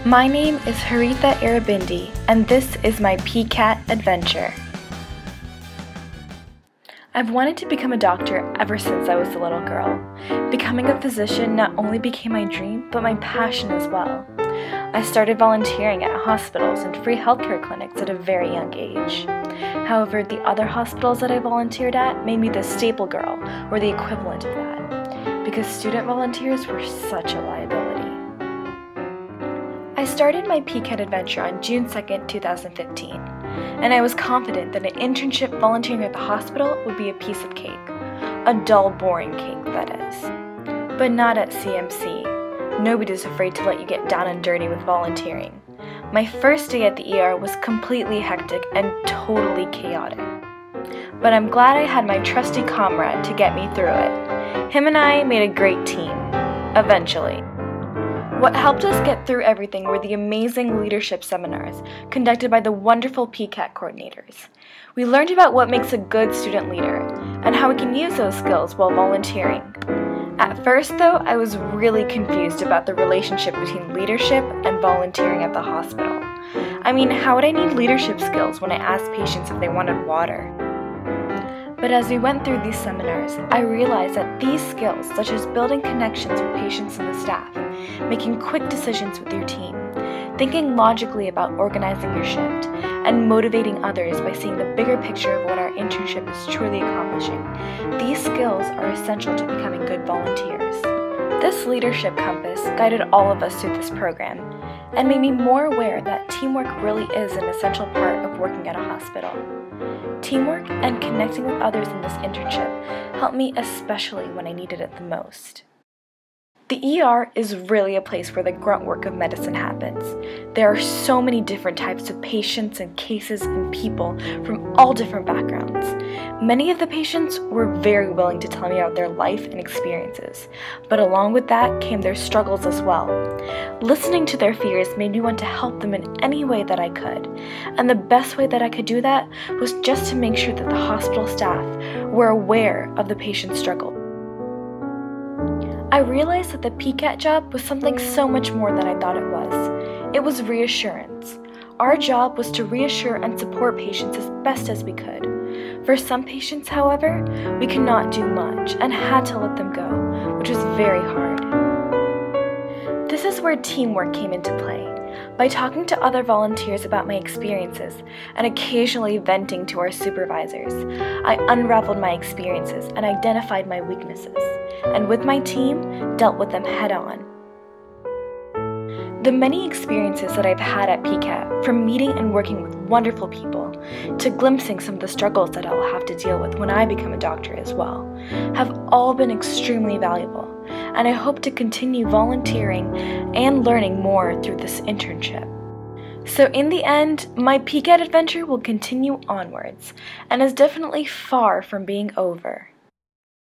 My name is Haritha Arabindi, and this is my PCAT adventure. I've wanted to become a doctor ever since I was a little girl. Becoming a physician not only became my dream, but my passion as well. I started volunteering at hospitals and free healthcare clinics at a very young age. However, the other hospitals that I volunteered at made me the staple girl, or the equivalent of that, because student volunteers were such a liability. I started my PCAT adventure on June 2nd, 2015, and I was confident that an internship volunteering at the hospital would be a piece of cake. A dull, boring cake, that is. But not at CMC. Nobody's afraid to let you get down and dirty with volunteering. My first day at the ER was completely hectic and totally chaotic. But I'm glad I had my trusty comrade to get me through it. Him and I made a great team. Eventually. What helped us get through everything were the amazing leadership seminars conducted by the wonderful PCAT coordinators. We learned about what makes a good student leader and how we can use those skills while volunteering. At first, though, I was really confused about the relationship between leadership and volunteering at the hospital. I mean, how would I need leadership skills when I asked patients if they wanted water? But as we went through these seminars, I realized that these skills, such as building connections with patients and the staff, making quick decisions with your team, thinking logically about organizing your shift, and motivating others by seeing the bigger picture of what our internship is truly accomplishing, these skills are essential to becoming good volunteers. This leadership compass guided all of us through this program and made me more aware that teamwork really is an essential part of working at a hospital. Teamwork and connecting with others in this internship helped me especially when I needed it the most. The ER is really a place where the grunt work of medicine happens. There are so many different types of patients and cases and people from all different backgrounds. Many of the patients were very willing to tell me about their life and experiences, but along with that came their struggles as well. Listening to their fears made me want to help them in any way that I could, and the best way that I could do that was just to make sure that the hospital staff were aware of the patient's struggle. I realized that the PCAT job was something so much more than I thought it was. It was reassurance. Our job was to reassure and support patients as best as we could. For some patients, however, we could not do much and had to let them go, which was very hard. This is where teamwork came into play. By talking to other volunteers about my experiences and occasionally venting to our supervisors, I unraveled my experiences and identified my weaknesses, and with my team, dealt with them head-on. The many experiences that I've had at PCAT, from meeting and working with wonderful people, to glimpsing some of the struggles that I will have to deal with when I become a doctor as well, have all been extremely valuable, and I hope to continue volunteering and learning more through this internship. So in the end, my PCAT adventure will continue onwards, and is definitely far from being over.